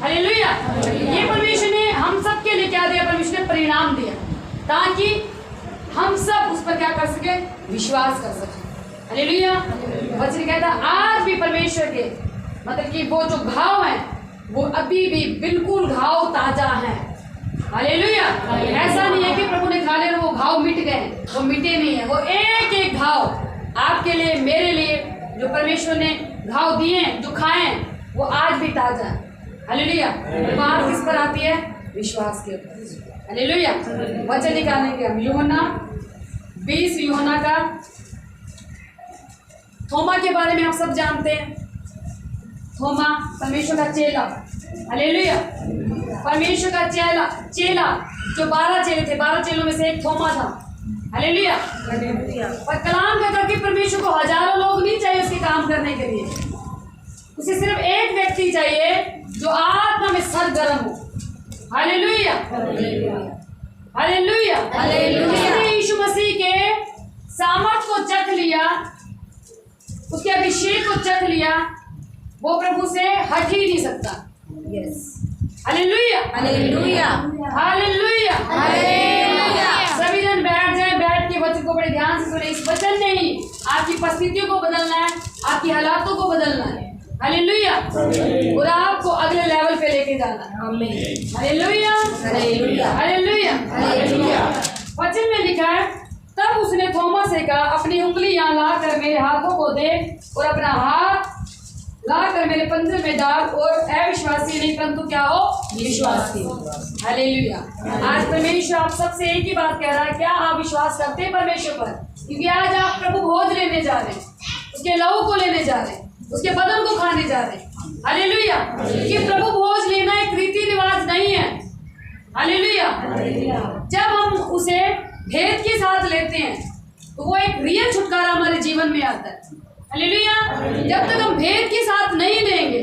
Hallelujah. ये परमेश्वर ने हम सब के लिए क्या दिया? परमेश्वर ने परिणाम दिया ताकि हम सब उस पर क्या कर सके? विश्वास कर सके। हालेलुया। वचन कहता आज भी परमेश्वर के मतलब कि वो जो घाव है वो अभी भी बिल्कुल घाव ताजा है। हालेलुया। ऐसा नहीं है कि प्रभु ने खा लिया वो घाव मिट गए, वो मिटे नहीं है। वो एक एक घाव आपके लिए मेरे लिए जो परमेश्वर ने घाव दिए जो खाए वो आज भी ताजा है। हालेलुया। बात किस पर आती है? विश्वास के ऊपर। हालेलुया। वचन निकालेंगे हम यूहन्ना 20 यूहन्ना का। थोमा के बारे में आप सब जानते हैं। थोमा परमेश्वर का चेला। हालेलुया। परमेश्वर का चेला जो 12 चेले थे, 12 चेलों में से एक थोमा था। हालेलुया। और कलाम कहता कि परमेश्वर को हजारों लोग नहीं चाहिए उसके काम करने के लिए, उसे सिर्फ एक व्यक्ति चाहिए जो आत्मा में सरगर्म हो। हालेलुया। हालेलुया। जिसने यीशु मसीह के सामर्थ को चख लिया, उसके अभिषेक को चख लिया, वो प्रभु से हट ही नहीं सकता। Yes. Hallelujah. Hallelujah. Hallelujah. Hallelujah. सभी जन बैठ जाए, बैठ के वचन को बड़े ध्यान से सुने। इस वचन ने ही आपकी परिस्थितियों को बदलना है, आपकी हालातों को बदलना है। हालेलुया। और आपको अगले लेवल पे लेके जाना है। आमीन। हालेलुया। हालेलुया। हालेलुया। हालेलुया। वचन में लिखा है तब उसने थोमा से कहा अपनी उंगली यहाँ लाकर मेरे हाथों को दे और अपना हाथ लाकर मेरे पंजे में डाल और अविश्वासी नहीं परंतु क्या हो? विश्वासी। हालेलुया। आज परमेश्वर आप सबसे एक ही बात कह रहा है, क्या आप विश्वास करते हैं परमेश्वर पर? क्योंकि आज आप प्रभु भोज लेने जा रहे हैं, उसके लहू को लेने जा रहे हैं, उसके बदन को खाने जा रहे हैं। हालेलुया। कि प्रभु भोज लेना एक रीति रिवाज नहीं है। हालेलुया। जब हम उसे भेद के साथ लेते हैं तो वो एक रियल छुटकारा हमारे जीवन में आता है। हालेलुया। जब तक हम भेद के साथ नहीं लेंगे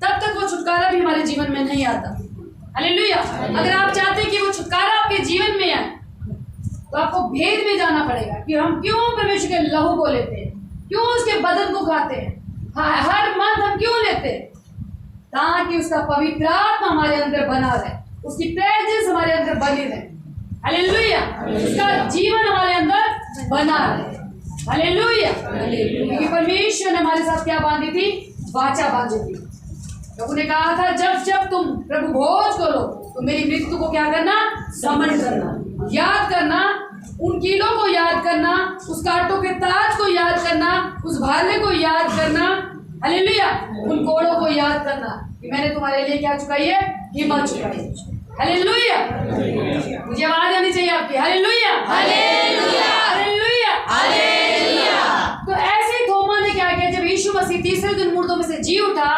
तब तक वो छुटकारा भी हमारे जीवन में नहीं आता। हालेलुया। अगर आप चाहते हैं कि वो छुटकारा आपके जीवन में आए तो आपको भेद में जाना पड़ेगा कि हम क्यों परमेश्वर के लहू को लेते हैं, क्यों उसके बदन को खाते हैं, हर मंथ हम क्यों लेते हैं? ताकि उसका पवित्र आत्मा हमारे अंदर बना रहे, उसकी प्रेजेंस हमारे अंदर बनी रहे। हालेलुया। उसका जीवन हमारे अंदर बना रहे। हालेलुया। क्योंकि परमेश्वर ने हमारे साथ क्या बांधी थी? वाचा बांधी थी। प्रभु ने कहा था जब जब तुम प्रभु भोज करो तो मेरी मृत्यु को क्या करना? स्मरण करना, याद करना, उन कीलों को याद करना, उस कांटों के ताज को याद करना, उस भाले को याद करना। हालेलुया। उन कोड़ों को याद करना कि मैंने तुम्हारे लिए क्या चुकाई है? कीमत चुकाई है। हालेलुया। मुझे आवाज आनी चाहिए आपकी। हालेलुया। हालेलुया। हालेलुया। हालेलुया। तो ऐसे थोमा ने क्या किया? जब यीशु मसीह तीसरे दिन मुर्दों में से जी उठा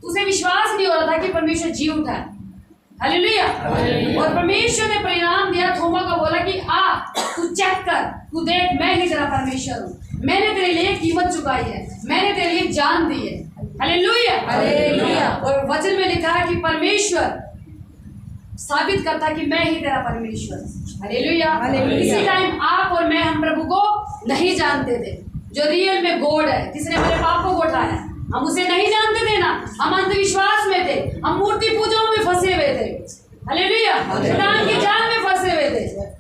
तो उसे विश्वास नहीं हो रहा था कि परमेश्वर जी उठा है। हालेलुया। और परमेश्वर ने परिणाम दिया। थोमा को बोला कि आ तू चेक कर, तू देख, मैं ही तेरा परमेश्वर हूँ, मैंने तेरे लिए कीमत चुकाई है, मैंने तेरे लिए जान दी है। हालेलुया। हालेलुया। और वचन में लिखा है कि परमेश्वर साबित करता कि मैं ही तेरा परमेश्वर। हालेलुया। इसी टाइम आप और मैं हम प्रभु को नहीं जानते थे, जो रियल में गॉड है, जिसने हमारे पापों को उठाया, हम उसे नहीं जानते थे ना। हम अंधविश्वास में थे, हम मूर्ति पूजाओं में फंसे हुए थे। हालेलुया। शैतान की जाल में फंसे हुए थे।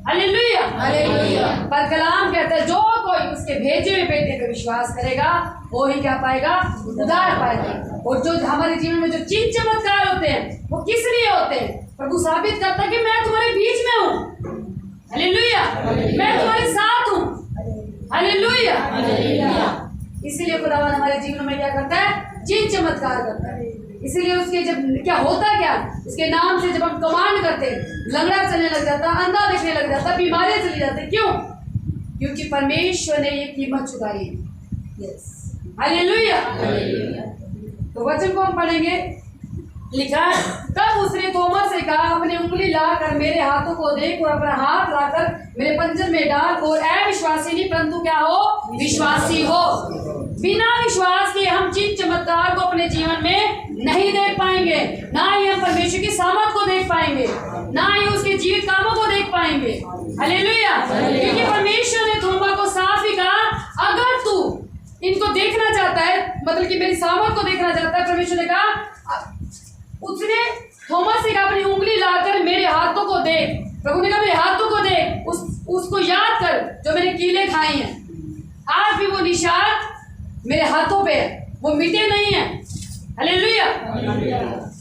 हालेलुया। हालेलुया। पर कलाम कहता है जो कोई उसके भेजे हुए बेटे पे विश्वास करेगा वो ही क्या पाएगा? उद्धार पाएगा। और जो हमारे जीवन में जो चिन्ह चमत्कार होते हैं वो किस लिए होते हैं? प्रभु साबित करता है कि मैं तुम्हारे बीच में हूँ। हालेलुया। मैं तुम्हारे साथ हूँ। हालेलुया। इसीलिए खुदावन हमारे जीवन में क्या करता है? चिन्ह चमत्कार करता है। इसीलिए उसके जब क्या होता क्या? उसके नाम से जब हम कमांड करते, लंगड़ा चलने लग जाता, अंधा देखने लग जाता, बीमारियां चली जाती। क्यों? क्योंकि परमेश्वर ने ये कीमत चुकाई है। यस। हालेलुया। तो वचन को हम पढ़ेंगे। लिखा है तब उसने थोमा से कहा अपनी उंगली लाकर मेरे हाथों को देख और अपना हाथ लाकर मेरे पंजर में डाल और अविश्वासी नहीं परंतु क्या हो? विश्वासी हो। बिना विश्वास के हम चिन्ह चमत्कार को अपने जीवन में नहीं देख पाएंगे, ना ही हम परमेश्वर की सामर्थ को देख पाएंगे, ना ही उसके जीवित कामों को देख पाएंगे। हालेलुया। क्योंकि परमेश्वर ने थोमा को साफ ही कहा अगर तू इनको देखना चाहता है, मतलब कि मेरी सामर्थ को देखना चाहता है, परमेश्वर ने कहा हाथों को देख। प्रभु ने कहा मेरे हाथों को देख, उसको याद कर जो मैंने कीले खाए हैं। आज भी वो निशान मेरे हाथों पे है, वो मिटे नहीं है। हालेलुया।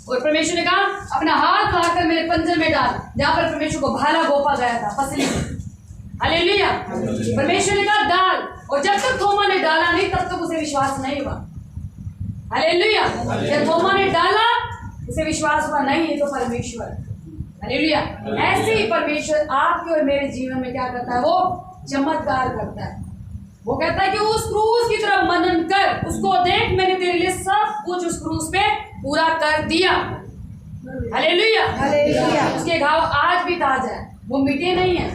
और परमेश्वर ने कहा अपना हाथ लाकर मेरे पंजर में डाल, जहां पर परमेश्वर को भाला गोपा गया था फसली में। हालेलुया। परमेश्वर ने कहा डाल, और जब तक थोमा ने डाला नहीं तब तक उसे विश्वास नहीं हुआ। हालेलुया। जब थोमा ने डाला उसे विश्वास हुआ नहीं, ये तो परमेश्वर। हालेलुया। ऐसे ही परमेश्वर आपके और मेरे जीवन में क्या करता है, वो चमत्कार करता है। वो कहता है कि उस क्रूस की तरफ मनन कर, उसको देख, मैंने तेरे लिए सब कुछ उस क्रूस पे पूरा कर दिया। हालेलुया। उसके घाव आज भी ताजा है, वो मिटे नहीं है।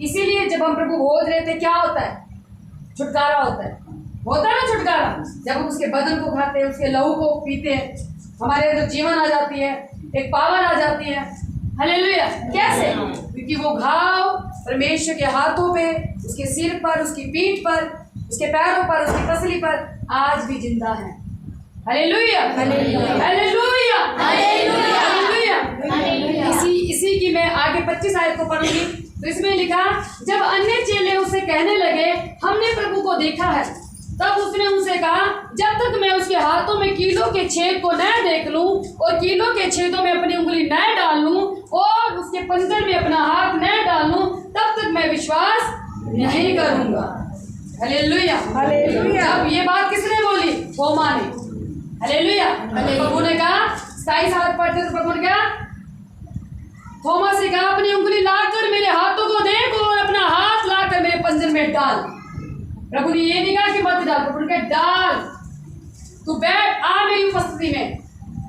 इसीलिए जब हम प्रभु खोज रहे थे क्या होता है, छुटकारा होता है ना छुटकारा। जब हम उसके बदन को खाते हैं, उसके लहू को पीते हैं, हमारे अंदर जीवन आ जाती है, एक पावर आ जाती है। हालेलुया। कैसे? क्योंकि वो घाव परमेश्वर के हाथों पे, उसके सिर पर, उसकी पीठ पर, उसके पैरों पर, उसकी पसली पर आज भी जिंदा है। हालेलुया। इसी की मैं आगे 25 आयत को पढ़ूंगी। तो इसमें लिखा, जब अन्य चेले उसे कहने लगे हमने प्रभु को देखा है, तब उसने उनसे कहा जब तक मैं उसके हाथों में कीलों के छेद को न देख लूं और कीलों के छेदों में अपनी उंगली न डाल लूं और उसके पंजर में अपना हाथ न डाल लूं, तब तक मैं विश्वास नहीं करूंगा। हालेलुया। अब ये बात किसने बोली? थोमा ने। हालेलुया। प्रभु ने कहा 27 हाथ पढ़ते तो प्रभु ने कहा, थोमा से कहा अपनी उंगली लाकर मेरे हाथों को देख और अपना हाथ लाकर मेरे पंजर में डाल। प्रभु ने ये नहीं कहा कि मत डाल, प्रभु ने कहा डाल, तू बैठ, आ मेरी उपस्थिति में,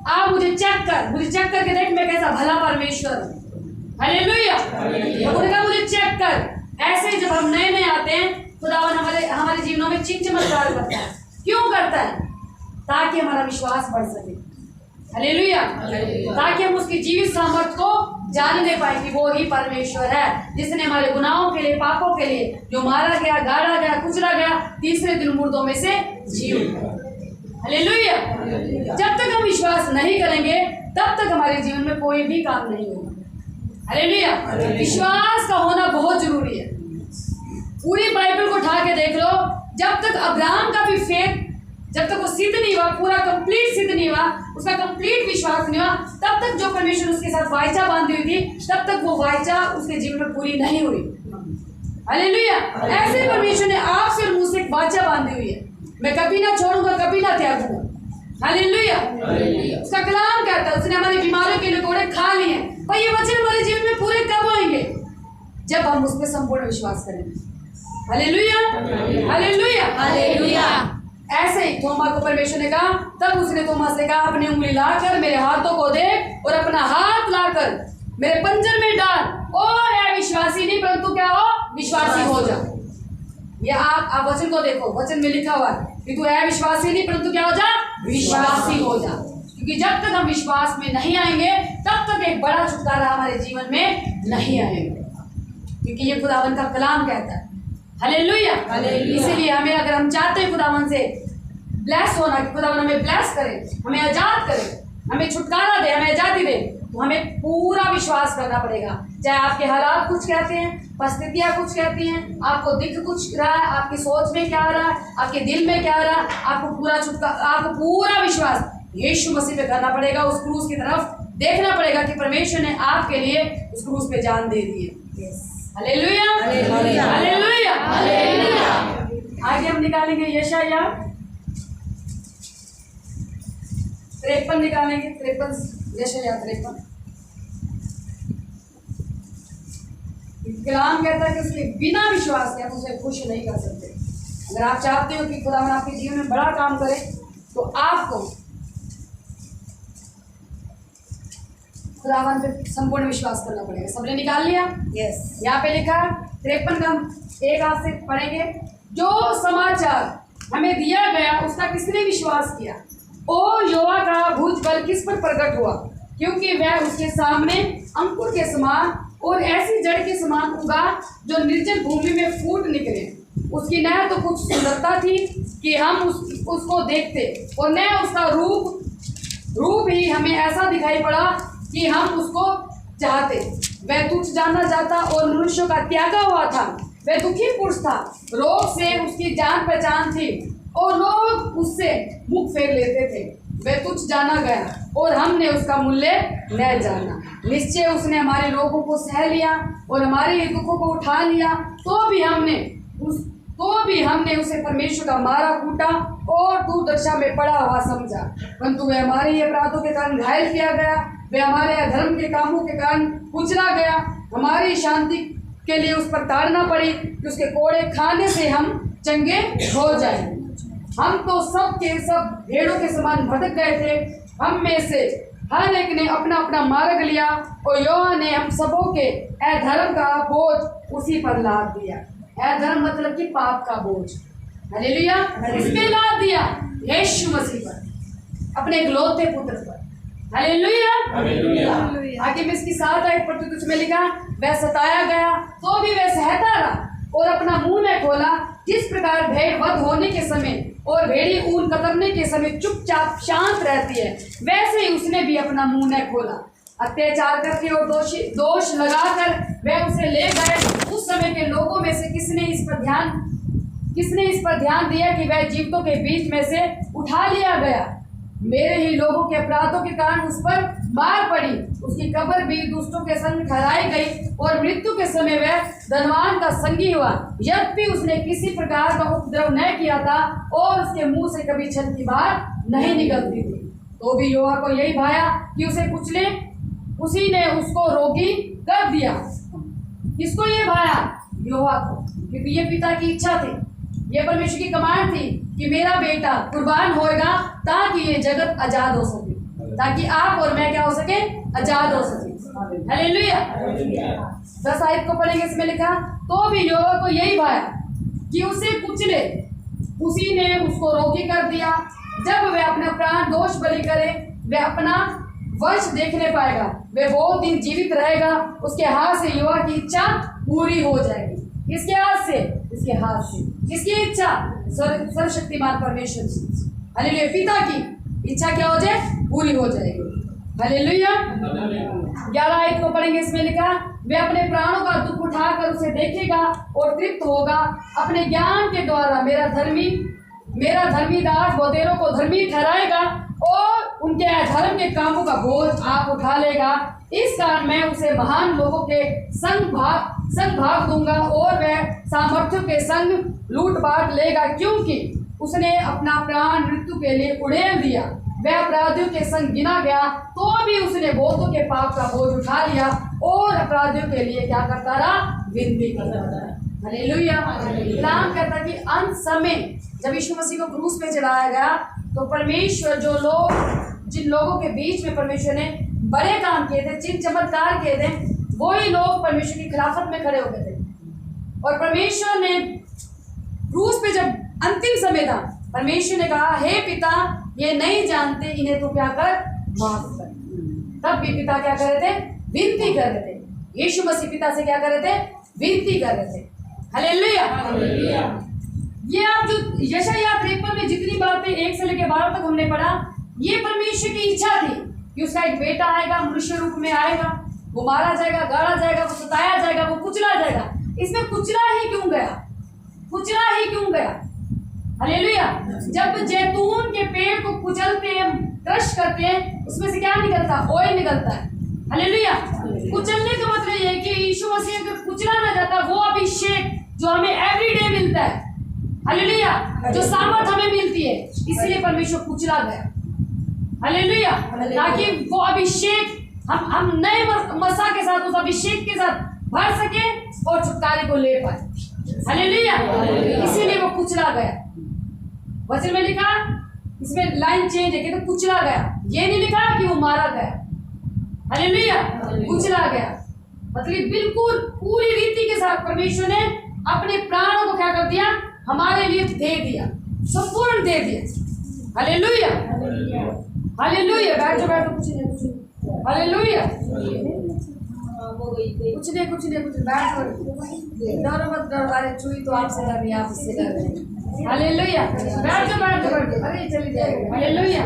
आ मुझे चेक करके देख मैं कैसा भला परमेश्वर हूं। हालेलुया। प्रभु ने कहा मुझे चेक कर। ऐसे जब हम नए नए आते हैं, खुदावन हमारे जीवनों में चमत्कार करता है। क्यों करता है? ताकि हमारा विश्वास बढ़ सके। हालेलुया। ताकि हम उसकी जीवित सामर्थ को जानने पाए कि वो ही परमेश्वर है, जिसने हमारे गुनाहों के लिए, पापों के लिए, जो मारा गया, गाड़ा गया, कुचला गया, तीसरे दिन मुर्दों में से जी उठा। हालेलुया। जब तक हम विश्वास नहीं करेंगे तब तक हमारे जीवन में कोई भी काम नहीं होगा। हालेलुया। विश्वास का होना बहुत जरूरी है। पूरी बाइबल को उठा के देख लो, जब तक अब्राहम का भी फेथ, जब तक वो सिद्ध नहीं हुआ, पूरा कंप्लीट सिद्ध नहीं हुआ, उसका कंप्लीट विश्वास नहीं हुआ, तब तक जो परमेश्वर उसके साथ वाचा बांधी हुई थी, तब तक वो वाचा उसके जीवन में पूरी नहीं हुई। हालेलुया। ऐसे परमेश्वर ने आपसे और मुझसे एक वाचा बांधी हुई है, मैं कभी ना छोड़ूंगा, कभी ना त्यागूंगा। हालेलुया। उसका कलाम कहता है उसने हमारी बीमारियों के निकोड़े खा लिए। पर ये वचन हमारे जीवन में पूरे कब होंगे? जब हम उस पर संपूर्ण विश्वास करेंगे। हालेलुया। हालेलुया। ऐसे ही थोमा को परमेश्वर ने कहा, तब उसने थोमा से कहा अपनी उंगली लाकर मेरे हाथों को देख और अपना हाथ लाकर मेरे पंजर में डाल, और ऐ विश्वासी नहीं परंतु क्या हो, विश्वासी हो जा। ये आप वचन को देखो, वचन में लिखा हुआ है कि तू ऐ विश्वासी नहीं परंतु क्या हो जा, विश्वासी हो जा। क्योंकि जब तक हम विश्वास में नहीं आएंगे तब तक एक बड़ा छुटकारा हमारे जीवन में नहीं आएगा, क्योंकि ये खुदावन का कलाम कहता है। हालेलुया। इसीलिए हमें, अगर हम चाहते हैं खुदावन से ब्लेस होना, कि खुदावन हमें ब्लेस करे, हमें आजाद करे, हमें छुटकारा दे, हमें आजादी दे, तो हमें पूरा विश्वास करना पड़ेगा। चाहे आपके हालात कुछ कहते हैं, परिस्थितियां कुछ कहती हैं, आपको दिख कुछ रहा है, आपकी सोच में क्या आ रहा है, आपके दिल में क्या आ रहा है, आपको पूरा विश्वास यीशु मसीह पे करना पड़ेगा। उस क्रूस की तरफ देखना पड़ेगा कि परमेश्वर ने आपके लिए उस क्रूस पे जान दे दी है। हालेलुया। हालेलुया। हालेलुया। आगे हम निकालेंगे यशाया 53 निकालेंगे, 53, यशाया 53। कलाम कहता है कि उसके बिना विश्वास के आप उसे खुश नहीं कर सकते। अगर आप चाहते हो कि खुदावन आपके जीवन में बड़ा काम करे, तो आपको खुदावन पे संपूर्ण विश्वास करना पड़ेगा। सबने निकाल लिया? यस। यहाँ पे लिखा 53 का हम एक हाथ से पढ़ेंगे। जो समाचार हमें दिया गया उसका किसने विश्वास किया? ओ योवा का भुज बल किस पर प्रकट हुआ? क्योंकि वह उसके सामने अंकुर के समान और ऐसी जड़ के समान उगा जो निर्जल भूमि में फूट निकले। उसकी न तो कुछ सुंदरता थी कि हम उसको देखते, और न उसका रूप ही हमें ऐसा दिखाई पड़ा कि हम उसको चाहते। वह तुच्छ जाना जाता और मनुष्यों का त्यागा हुआ था। वह दुखी पुरुष था, रोग से उसकी जान पहचान थी और लोग उससे मुख फेर लेते थे। वह तुच्छ जाना गया और हमने उसका मूल्य न जाना। निश्चय उसने हमारे रोगों को सह लिया और हमारे दुखों को उठा लिया। तो भी हमने उसे परमेश्वर का मारा कूटा और दुर्दशा में पड़ा हुआ समझा। परंतु वह हमारे अपराधों के कारण घायल किया गया, वह हमारे अधर्म के कामों के कारण कुचला गया। हमारी शांति के लिए उस पर ताड़ना पड़ी कि उसके कोड़े खाने से हम चंगे हो जाएं। हम तो सब के सब भेड़ों के समान भटक गए थे, हम में से हर एक ने अपना अपना मार्ग लिया और यहोवा ने हम सबों के अधर्म का बोझ उसी पर लाद दिया। अधर्म मतलब कि पाप का बोझ, हालेलुया, इस पे लाद दिया यीशु मसीह पर, अपने इकलौते पुत्र पर, हालेलुया। आगे में इसकी 7 आयत पर कुछ में लिखा, वह सताया गया तो भी वह सहता रहा और अपना मुंह न खोला। जिस प्रकार भेड़ वध होने के समय और भेड़ी ऊन कतरने के समय चुपचाप शांत रहती है, वैसे ही उसने भी अपना मुंह न खोला। अत्याचार करके और दोष लगाकर वह उसे ले गए। उस समय के लोगों में से किसने इस पर ध्यान दिया कि वह जीवितों के बीच में से उठा लिया गया। मेरे ही लोगों के अपराधों के कारण उस पर मार पड़ी। उसकी कब्र भी दुष्टों के संग ठहराई गई और मृत्यु के समय वह धनवान का संगी हुआ। यद्यपि उसने किसी प्रकार का उपद्रव न किया था और उसके मुंह से कभी छल की बात नहीं निकलती थी। तो भी यहोवा को यही भाया कि उसे कुचले, उसी ने उसको रोगी कर दिया। किसको ये भाया? यहोवा को, क्योंकि ये पिता की इच्छा थी, ये परमेश्वर की कमांड थी कि मेरा बेटा कुर्बान होएगा ताकि ये जगत आजाद हो सके, ताकि आप और मैं क्या हो सके? आजाद हो सके। हालेलुया। 10 आयत को पढ़ेंगे, इसमें लिखा, तो भी यहोवा को यही भाया कि उसे कुचले, उसी ने उसको रोगी कर दिया। जब वह अपने प्राण दोष बलि करे, वह अपना वंश देखने पाएगा, वह बहुत दिन जीवित रहेगा। उसके हाथ से यहोवा की इच्छा पूरी हो जाएगी। किसके हाथ से? इसके हाथ से। किसकी इच्छा? सर्वशक्तिमान परमेश्वर की। हालेलुया। पिता की इच्छा क्या हो जाए? पूरी हो जाएगी। हालेलुया। 11 आयत को पढ़ेंगे, इसमें लिखा, वे अपने प्राणों का दुख उठाकर उसे देखेगा और तृप्त होगा। अपने ज्ञान के द्वारा मेरा धर्मी दास बहुतेरों को धर्मी ठहराएगा और उनके अधर्म के कामों का बोझ आप उठा लेगा। इस कारण मैं उसे महान लोगों के संग भाग दूंगा और वह सामर्थ्यों के संग लूट बांट लेगा, क्योंकि उसने अपना प्राण मृत्यु के लिए उड़ेल दिया। वह अपराधियों के संग गिना गया, तो भी उसने बहुतों के पाप का बोझ उठा लिया और अपराधियों के लिए क्या करता रहा? विनती करता रहा। हालेलुया। कलाम कहता कि अंत समय जब यीशु मसीह को क्रूस पे चढ़ाया गया, तो परमेश्वर जिन लोगों के बीच में परमेश्वर ने बड़े काम किए थे, चिन्ह चमत्कार किए थे, वही लोग परमेश्वर की खिलाफत में खड़े हो गए थे। और परमेश्वर ने क्रूस पे जब अंतिम समय था, परमेश्वर ने कहा, हे पिता, ये नहीं जानते, इन्हें तो क्या कर? माफ कर। तब भी पिता क्या कर रहे थे? विनती कर रहे थे। यीशु मसीह पिता से क्या कर रहे थे? विनती कर रहे थे। हालेलुया। ये आप जो यशायाह 53 में जितनी बातें 1 से लेकर 12 तक हमने पढ़ा, ये परमेश्वर की इच्छा थी कि उसका एक बेटा आएगा, मनुष्य रूप में आएगा, वो मारा जाएगा, गाड़ा जाएगा, वो सताया जाएगा, वो कुचला जाएगा। इसमें कुचला ही क्यों गया? हालेलुया। जब जैतून के पेड़ को कुचलते हैं, क्रश करते हैं, उसमें से क्या निकलता? ऑयल निकलता है। हालेलुया। कुचलने का मतलब ये है कि यीशु मसीह अगर कुचला ना जाता, वो अभिषेक जो हमें एवरीडे मिलता है, हालेलुया, जो सामर्थ हमें मिलती है, इसलिए परमेश्वर कुचला गया। हालेलुया। ताकि वो अभिषेक हम नए मसा के साथ, उस अभिषेक के साथ भर सके और छुटकारे को ले पाए। हालेलुया। इसीलिए वो कुचला गया। वचन में लिखा, इसमें लाइन चेंज है कि तो कुचला गया, ये नहीं लिखा कि वो मारा गया। हालेलुया। कुचला गया मतलब बिल्कुल पूरी रीति के साथ परमेश्वर ने अपने प्राणों को क्या कर दिया? हमारे लिए दे दिया, संपूर्ण दे दिया। हालेलुया। हालेलुया। बैठो कुछ नहीं। हालेलुया। कुछ नहीं बैठो, डरो मत। अरे चुई तो आपसे डर रही, आप इससे डर रहे हैं। हालेलुया। बैठो। अरे चली जाएगा। हालेलुया।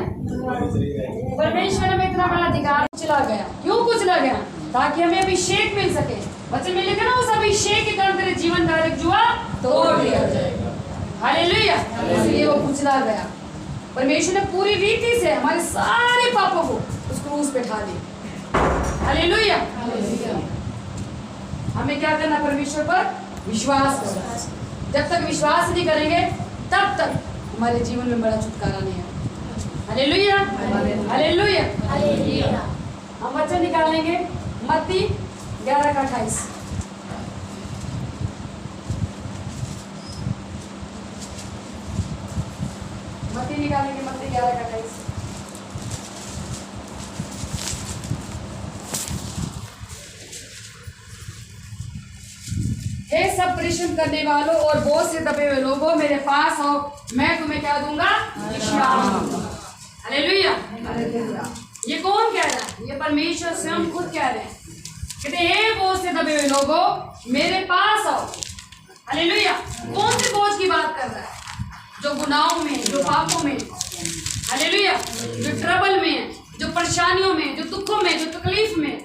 परमेश्वर में इतना बड़ा अधिकार कुचला गया। क्यों कुचला गया? ताकि हमें अभिषेक मिल सके। वचन में लिखा ना, उस अभिषेक के कारण तेरे जीवन का एक जुआ तोड़ दिया जाएगा। हालेलुया। इसलिए वो कुचला गया। परमेश्वर ने पूरी रीति से हमारे सारे पापों को उस क्रूस पे ढा दिया। हालेलुया। हमें क्या करना? परमेश्वर पर विश्वास करना। जब तक विश्वास नहीं करेंगे तब तक हमारे जीवन में बड़ा छुटकारा नहीं है। Hallelujah, hallelujah, hallelujah. हम वचन निकालेंगे मत्ती 11 का 28। मत्ती निकालेंगे, मत्ती 11 का 28। हे सब परिश्रम करने वालों और बोझ से दबे हुए लोगों, मेरे पास आओ, मैं तुम्हें क्या दूंगा? विश्राम दूंगा। हालेलुया। ये कौन कह रहा है? ये परमेश्वर स्वयं खुद कह रहे हैं। कहते हे बोझ से दबे हुए लोगों, मेरे पास आओ। हालेलुया। कौन से बोझ की बात कर रहा है? जो गुनाहों में, जो पापों में, हालेलुया, जो ट्रबल में, जो परेशानियों में, जो दुखों में, जो तकलीफ में।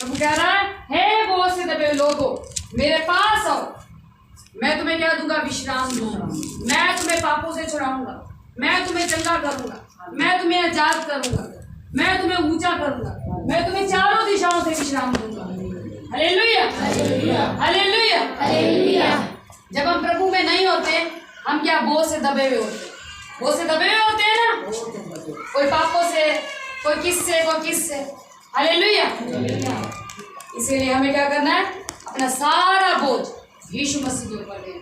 तो वो कह रहा है हे बोझ से दबे हुए लोगों, मेरे पास आओ, मैं तुम्हें क्या दूंगा? विश्राम दूंगा। मैं तुम्हें पापों से छुड़ाऊंगा, मैं तुम्हें चंगा करूंगा, मैं तुम्हें आजाद करूंगा, मैं तुम्हें ऊंचा करूंगा, मैं तुम्हें चारों दिशाओं से विश्राम दूंगा। Hallelujah, hallelujah, hallelujah. जब हम प्रभु में नहीं होते, हम क्या बोझ से दबे हुए होते? बोझ से दबे हुए होते हैं ना, कोई पापों से, कोई किससे, कोई किससे। हालेलुया। इसीलिए हमें क्या करना है? अपना सारा बोझ यीशु मसीह के ऊपर देंगे।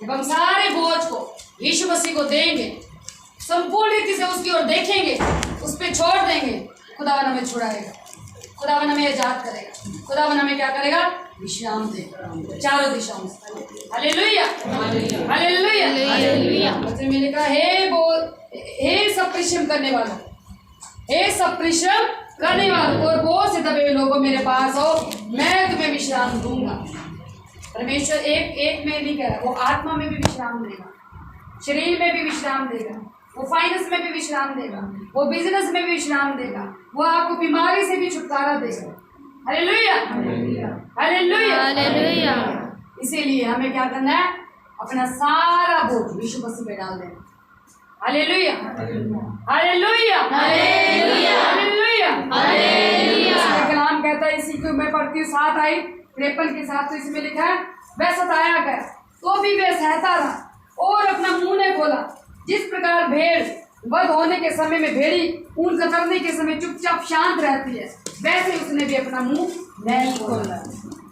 जब हम सारे बोझ को यीशु मसीह को देंगे, संपूर्ण रीति से उसकी ओर देखेंगे, उस पर छोड़ देंगे, खुदावन हमें छुड़ाएगा, खुदावन हमें आजाद करेगा, खुदावन हमें क्या करेगा? विश्राम देगा चारों दिशाओं से। Hallelujah, hallelujah, hallelujah. वचन में लिखा हे सब परिश्रम करने वालों, हे सब परिश्रम करने वालों और बोझ से दबे हुए लोगों, मेरे पास आओ, मैं तुम्हें विश्राम दूंगा। परमेश्वर एक में नहीं कह रहा, वो आत्मा में भी विश्राम देगा, शरीर में भी विश्राम देगा, वो फाइनेंस में भी विश्राम देगा, वो बिजनेस में भी विश्राम देगा, वो आपको बीमारी से भी छुटकारा देगा। Hallelujah, hallelujah, hallelujah. इसीलिए हमें क्या करना है? अपना सारा बोझ यीशु मसीह पे डाल देना। Hallelujah, hallelujah, hallelujah, hallelujah, hallelujah. कलाम कहता है, इसी को मैं पढ़ती हूँ 7 आई 53 के साथ। तो इसमें लिखा है वह सताया गया तो भी वह सहता रहा और अपना मुंह ने खोला। जिस प्रकार भेड़ वध होने के समय में भेड़ी ऊन कतरने के समय चुपचाप शांत रहती है, वैसे उसने भी अपना मुंह नहीं खोला।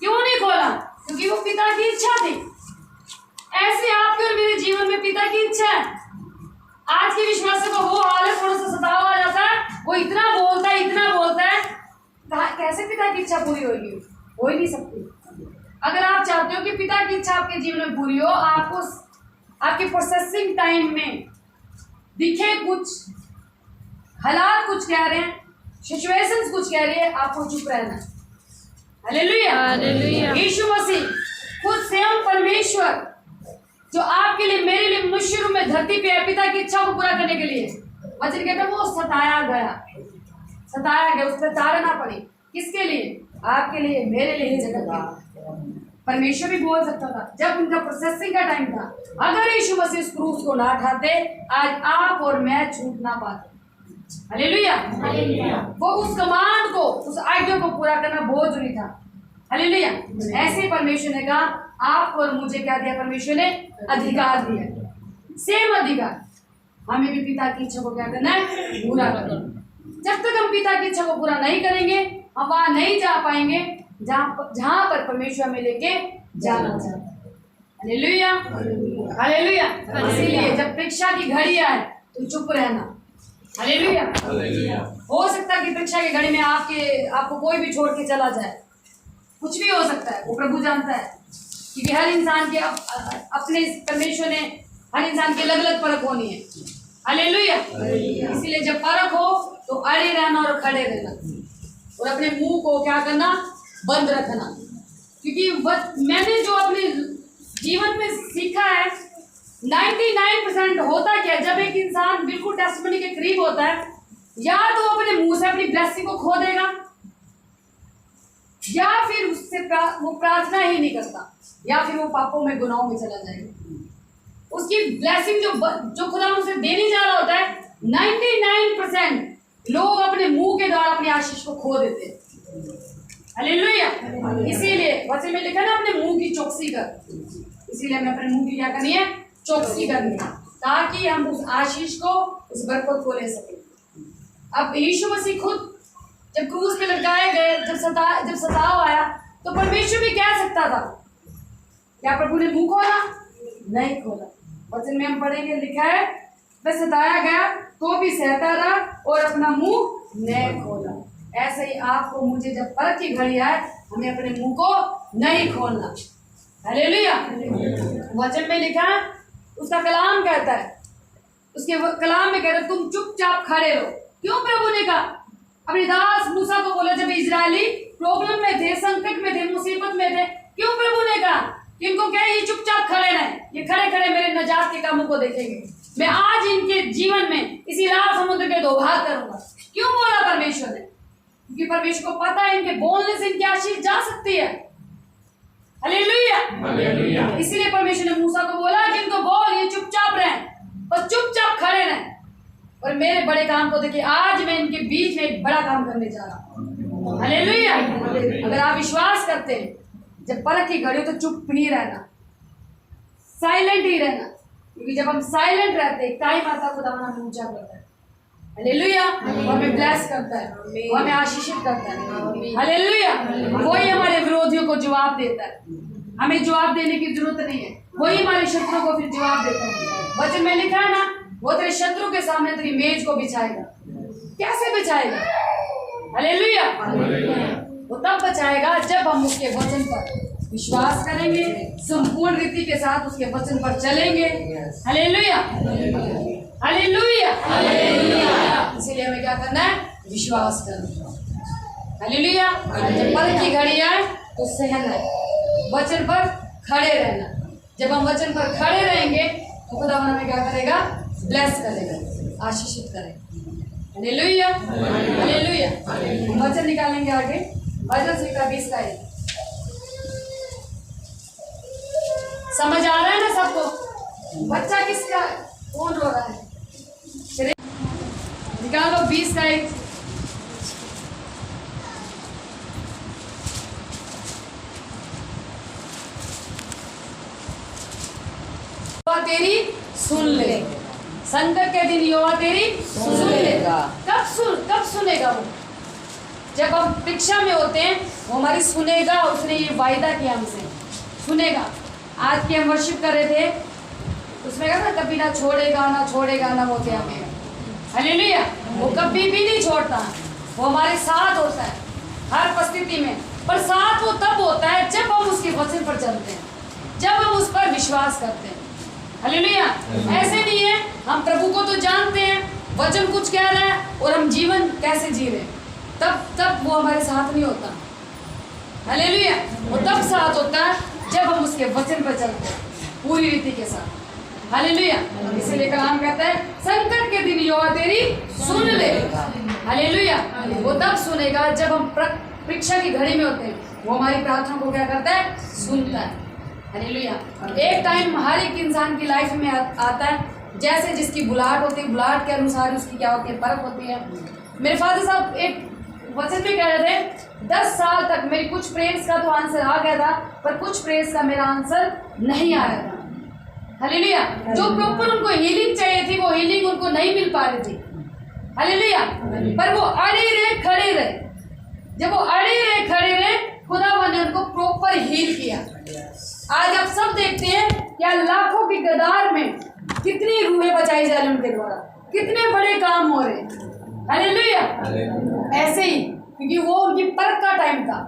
क्यों नहीं खोला? क्योंकि वो पिता की इच्छा थी। ऐसे आपके और मेरे जीवन में पिता की इच्छा है। आज के विश्वास का वो हाल है, थोड़ा सा सताव आ जाता है, वो इतना बोलता है, इतना बोलता है, कैसे पिता की इच्छा पूरी होगी? हो ही नहीं सकती। अगर आप चाहते हो कि पिता की इच्छा आपके जीवन में पूरी हो, आपको आपके प्रोसेसिंग टाइम में दिखे कुछ हालात कुछ कह रहे हैं, सिचुएशंस कुछ कह रही है, आपको चुप रहना। Hallelujah, hallelujah. यीशु मसीह खुद स्वयं परमेश्वर जो आपके लिए, मेरे लिए मनुष्य रूप में धरती पे है, पिता की इच्छा को पूरा करने के लिए। वचन कहता है वो सताया गया, सताया गया, उस पर ताड़ना पड़ी। किसके लिए? आपके लिए, मेरे लिए, जगत के। परमेश्वर भी बोल सकता था जब उनका प्रोसेसिंग का टाइम था, अगर यीशु मसीह उस क्रूस को ना उठाते, आज आप और मैं छूट ना पाते। Hallelujah, hallelujah. वो उस कमांड को, उस आज्ञा को पूरा करना बहुत जरूरी था। हालेलुया। ऐसे परमेश्वर ने कहा आपको और मुझे क्या दिया? परमेश्वर ने अधिकार दिया, सेम अधिकार। हमें भी पिता की इच्छा को क्या करना है? पूरा करना। जब तक हम पिता की इच्छा को पूरा नहीं करेंगे, हम वहां नहीं जा पाएंगे जहां पर परमेश्वर हमें लेके जाना चाहता है। Hallelujah, hallelujah. इसीलिए जब परीक्षा की घड़ी आए तो चुप रहना। हालेलुया। हो सकता है कि परीक्षा की घड़ी में आपको कोई भी छोड़ के चला जाए, कुछ भी हो सकता है, वो प्रभु जानता है। क्योंकि हर इंसान के अपने परमेश्वर ने हर इंसान की अलग अलग परख होनी है। हालेलुया। इसीलिए जब परख हो तो अड़े रहना और खड़े रहना और अपने मुंह को क्या करना? बंद रखना। क्योंकि मैंने जो अपने जीवन में सीखा है, 99% होता क्या, जब एक इंसान बिल्कुल टेस्टिमनी के करीब होता है, या तो अपने मुंह से अपनी ब्लेसिंग को खो देगा, वो प्रार्थना ही नहीं करता, या फिर वो पापों में गुनाहों में चला जाएगा। उसकी ब्लेसिंग जो खुदा उसे देने जा रहा होता है, 99% लोग अपने मुंह के द्वारा अपनी आशीष को खो देते हैं। हालेलुया। इसीलिए वचन में लिखा ना, अपने मुंह की चौकसी कर। इसीलिए हमें अपने मुंह की क्या करनी है? चौकसी करनी है, ताकि हम उस आशीष को, उस बरकत को ले सकें। अब यीशु मसीह खुद जब क्रूस पे लटकाए गए, जब सताव आया, तो परमेश्वर भी कह सकता था। क्या प्रभु ने मुंह खोला? नहीं खोला। वचन में हम पढ़ेंगे, लिखा है, वह सताया गया तो भी सहता रहा और अपना मुंह नहीं खोला। ऐसे ही आपको मुझे जब परख की घड़ी आए, हमें अपने मुंह को नहीं खोलना। हालेलुया। वचन में लिखा है, उसका कलाम कहता है, उसके कलाम में कहता है, तुम चुपचाप खड़े रहो। क्यों प्रभु ने कहा? अपने दास मूसा को बोला, जब इजरायली प्रॉब्लम में थे, संकट में थे, मुसीबत में थे, क्यों प्रभु ने कहा कि इनको क्या, ये चुपचाप खड़े रहें, ये खड़े खड़े मेरे नजात के कामों को देखेंगे। मैं आज इनके जीवन में इसी लाल समुद्र के दो भाग करूंगा। क्यों बोला परमेश्वर ने? क्योंकि परमेश्वर को पता है इनके बोलने से इनकी आशीष जा सकती है। हालेलुया। इसीलिए परमेश्वर ने मूसा को बोला कि इनको बोल, ये चुपचाप रहें, बस चुपचाप खड़े रहें और मेरे बड़े काम को देखिए। आज मैं इनके बीच में एक बड़ा काम करने जा रहा हूँ। हालेलुया। अगर आप विश्वास करते हैं, जब परख की घड़ी तो चुप ही रहना, साइलेंट ही रहना, क्योंकि जब हम साइलेंट रहते हैं, टाइम आता खुदा हमें ऊंचा करता है। हालेलुया। वो हमें ब्लेस करता है, वो हमें आशीषित करता है। हालेलुया। वही हमारे विरोधियों को जवाब देता है, हमें जवाब देने की जरूरत नहीं है। वही हमारे शत्रुओं को फिर जवाब देता है। वचन में लिखा है ना, वो तेरे शत्रु के सामने तेरी मेज को बिछाएगा। कैसे बिछाएगा? हालेलुया। वो तब बचाएगा जब हम उसके वचन पर विश्वास करेंगे, संपूर्ण रीति के साथ उसके वचन पर चलेंगे। हालेलुया। हालेलुया। इसीलिए हमें क्या करना है? विश्वास करना। हालेलुया। जब परख की घड़ी आए तो सहना है, वचन पर खड़े रहना। जब हम वचन पर खड़े रहेंगे तो खुदा हमें क्या करेगा? ब्लेस करेगा, आशीषित करेगा। हालेलुया। हालेलुया। वचन निकालेंगे आगे, भजन संहिता 20 का 1। समझ आ रहा है ना सबको? बच्चा किसका? कौन रो रहा है? निकालो 20 का 1। तेरी सुन ले, संकट के दिन यहोवा तेरी सुन लेगा। कब सुनेगा वो? जब हम परीक्षा में होते हैं, वो हमारी सुनेगा। उसने ये वायदा किया हमसे, सुनेगा। आज की हम वर्शिप कर रहे थे, उसमें कहा ना, कभी ना छोड़ेगा ना वो क्या हमें। हालेलुया। वो कभी भी नहीं छोड़ता, वो हमारे साथ होता है हर परिस्थिति में। पर साथ वो तब होता है जब हम उसके वचन पर चलते हैं, जब हम उस पर विश्वास करते हैं। हालेलुया। ऐसे नहीं है, हम प्रभु को तो जानते हैं, वचन कुछ कह रहा है और हम जीवन कैसे जी रहे, तब वो हमारे साथ नहीं होता। हालेलुया। वो तब साथ होता है जब हम उसके वचन पर चलते हैं पूरी रीति के साथ। हालेलुया। इसीलिए कलाम कहता है, संकट के दिन यहोवा तेरी सुन ले। हालेलुया। वो तब सुनेगा जब हम परीक्षा की घड़ी में होते हैं। वो हमारी प्रार्थना को क्या करता है? सुनता है। हालेलुया। एक टाइम हर एक इंसान की लाइफ में आता है, जैसे जिसकी बुलाहट होती है, बुलाहट के अनुसार उसकी क्या होती है? परख होती है। मेरे फादर साहब एक वचन में कह रहे थे, 10 साल तक मेरी कुछ प्रेयर्स का तो आंसर आ गया था, पर कुछ प्रेयर्स का मेरा आंसर नहीं आया था। हालेलुया। जो प्रॉपर उनको हीलिंग चाहिए थी, वो हीलिंग उनको नहीं मिल पा रही थी। हालेलुया। पर वो अड़े रहे, खड़े रहे। जब वो अड़े रहे, खड़े रहे, खुदा ने उनको प्रॉपर हील किया। आज आप सब देखते हैं क्या लाखों की कतार में कितनी रूहें बचाई जा रही उनके द्वारा, कितने बड़े काम हो रहे हैं। हालेलुया। ऐसे ही, क्योंकि वो उनकी परख का टाइम था।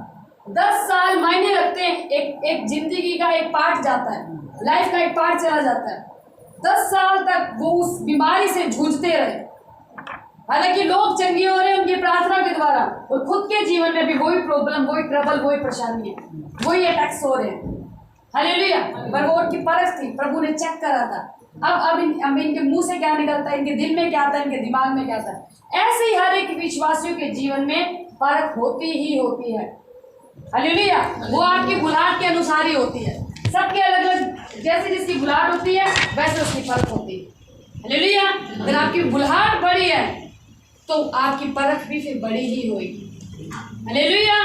10 साल मायने रखते हैं, एक जिंदगी का एक पार्ट जाता है, लाइफ का एक पार्ट चला जाता है। 10 साल तक वो उस बीमारी से जूझते रहे। हालांकि लोग चंगे हो रहे हैं उनकी प्रार्थना के द्वारा, और खुद के जीवन में भी वही प्रॉब्लम, वही ट्रबल, वही परेशानी है, वही अटैक्स हो रहे हैं। हालेलुया। पर वो उनकी परख थी, प्रभु ने चेक करा था। अब इनके मुंह से क्या निकलता है, इनके दिल में क्या आता है, इनके दिमाग में क्या आता है। ऐसे ही हर एक विश्वासियों के जीवन में परख होती ही होती है। हालेलुया। वो आपकी बुलाहट के अनुसार ही होती है। सबके अलग अलग, जैसे जिसकी बुलाहट होती है वैसे उसकी परख होती है। हालेलुया। अगर आपकी बुलाहट बड़ी है तो आपकी परख भी फिर बड़ी ही होगी। हालेलुया।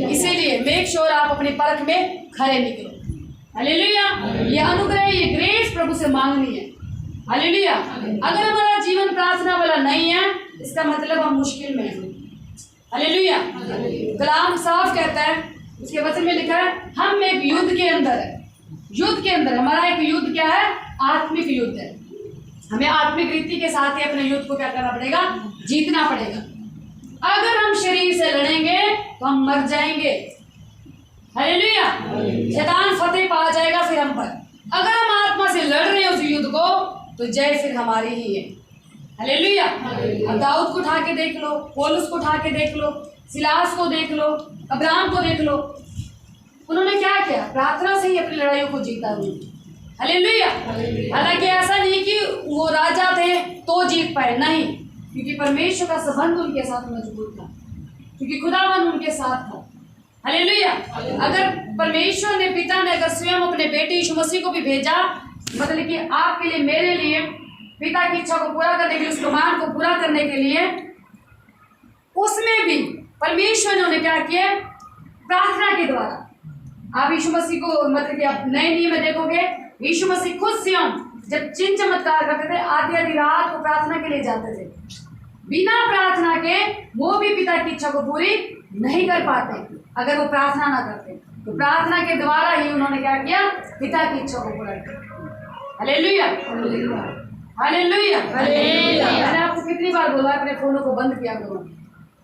इसीलिए मेक श्योर आप अपनी परख में खरे निकलो। हालेलुया। ये अनुग्रह, ये ग्रेस प्रभु से मांगनी है। हालेलुया। अगर हमारा जीवन प्रार्थना वाला नहीं है इसका मतलब हम मुश्किल में हैं। हालेलुया। कलाम साफ कहता है, उसके वचन में लिखा है हम एक युद्ध के अंदर है। युद्ध के अंदर हमारा एक युद्ध क्या है? आत्मिक युद्ध है। हमें आत्मिक रीति के साथ ही अपने युद्ध को क्या करना पड़ेगा? जीतना पड़ेगा। अगर हम शरीर से लड़ेंगे तो हम मर जाएंगे। हालेलुया। शैतान फतेह पा जाएगा फिर हम पर। अगर हम आत्मा से लड़ रहे हैं उस युद्ध को तो जय फिर हमारी ही है। हालेलुया। अब दाऊद को उठा के देख लो, पौलुस को उठा के देख लो, सिलास को देख लो, अब्राहम को देख लो। उन्होंने क्या किया? प्रार्थना से ही अपनी लड़ाइयों को जीता उन्होंने। हालेलुया। हालांकि ऐसा नहीं कि वो राजा थे तो जीत पाए, नहीं, क्योंकि परमेश्वर का संबंध उनके साथ मजबूत था, क्योंकि खुदावन उनके साथ था। हालेलुया। अगर परमेश्वर ने, पिता ने अगर स्वयं अपने बेटे यीशु मसीह को भी भेजा, मतलब कि आपके लिए, मेरे लिए, पिता की इच्छा को पूरा करने के लिए, उस प्रमाण को पूरा करने के लिए, उसमें भी परमेश्वर ने उन्हें क्या किया? प्रार्थना के द्वारा। आप यीशु मसीह को, मतलब कि आप नए नियम में देखोगे, यीशु मसीह खुद स्वयं जब चिन्ह चमत्कार करते थे, आधी आधी रात को प्रार्थना के लिए जाते थे। बिना प्रार्थना के वो भी पिता की इच्छा को पूरी नहीं कर पाते अगर वो प्रार्थना ना करते। तो प्रार्थना के द्वारा ही उन्होंने क्या किया? पिता की इच्छा को पूरा किया। हालेलुया। हालेलुया। मैंने आपको कितनी बार बोला अपने फोनों को बंद किया करो।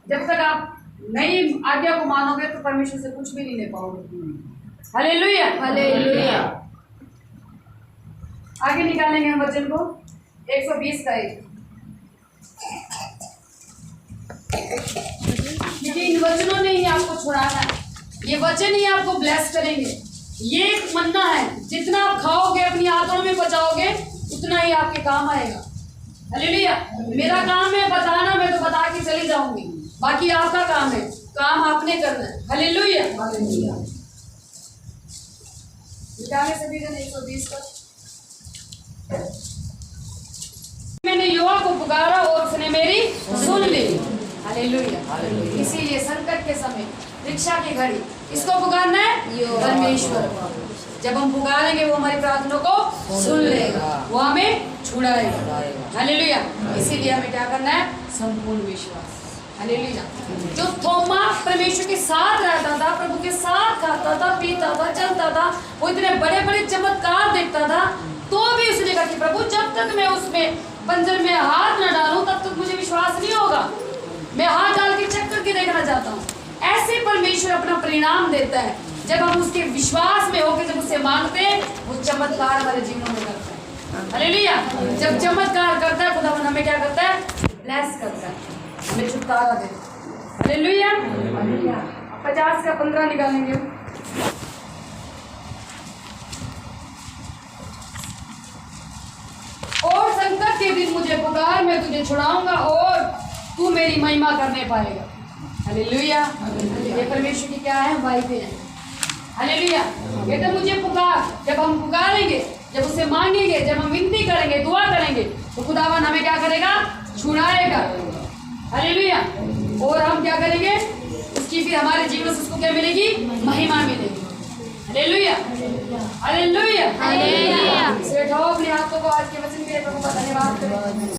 जब तक आप नई आज्ञा को मानोगे तो परमेश्वर से कुछ भी नहीं ले पाओगे। हालेलुया। हालेलुया। आगे निकालेंगे हम वचन को 120 का एक, क्योंकि इन वचनों ने ही आपको छुड़ाना है। ये वचन ही आपको ब्लेस करेंगे। ये एक मन्ना है, जितना आप खाओगे, अपनी आंतों में पचाओगे, उतना ही आपके काम आएगा। हालेलुया। मेरा काम है बताना, मैं तो बता के चली जाऊंगी, बाकी आपका काम है, काम आपने करना है। हालेलुया। हालेलुया। निकाले सभी जन 120 का। मैंने युवा को पुकारा और उसने मेरी सुन ली। हालेलुया। इसीलिए संकट के समय, परीक्षा की घड़ी, इसको पुकारना है परमेश्वर। जब हम पुकारेंगे वो हमारी प्रार्थना को सुन लेगा, वो हमें छुड़ाएगा। हालेलुया। इसीलिए हमें क्या करना है? संपूर्ण विश्वास। हालेलुया। जो थोमा परमेश्वर के साथ रहता था, प्रभु के साथ खाता था, पीता था, चलता था, वो इतने बड़े बड़े चमत्कार देखता था, तो भी उसने कहा कि प्रभु जब तक मैं उसमें पंजर में हाथ न डालूं तब तक मुझे विश्वास नहीं होगा। मैं हाथ डाल के चेक करके देखना चाहता हूँ। ऐसे परमेश्वर अपना परिणाम देता है जब हम उसके विश्वास में होकर, जब उससे मांगते हैं, वो चमत्कार हमारे जीवनों में करता है। हालेलुया। जब चमत्कार करता है खुदावन हमें क्या करता है? ब्लेस करता है, हमें छुटकारा देता है। हालेलुया। 50 का 15 निकालेंगे। और संकट के दिन मुझे पुकार, मैं तुझे छुड़ाऊंगा और तू मेरी महिमा करने पाएगा। हालेलुया। ये परमेश्वर की क्या है? वायदे हैं। हालेलुया। ये तो मुझे पुकार, जब हम पुकारेंगे, जब उससे मांगेंगे, जब हम विनती करेंगे, दुआ करेंगे, तो खुदावन हमें क्या करेगा? छुड़ाएगा। हालेलुया। और हम क्या करेंगे? उसकी फिर हमारे जीवन से उसको क्या मिलेगी? महिमा मिलेगी। हालेलुया। हालेलुया। हालेलुया। बैठाओ अपने हाथों को आज के वचन के लिए प्रभु का धन्यवाद करें।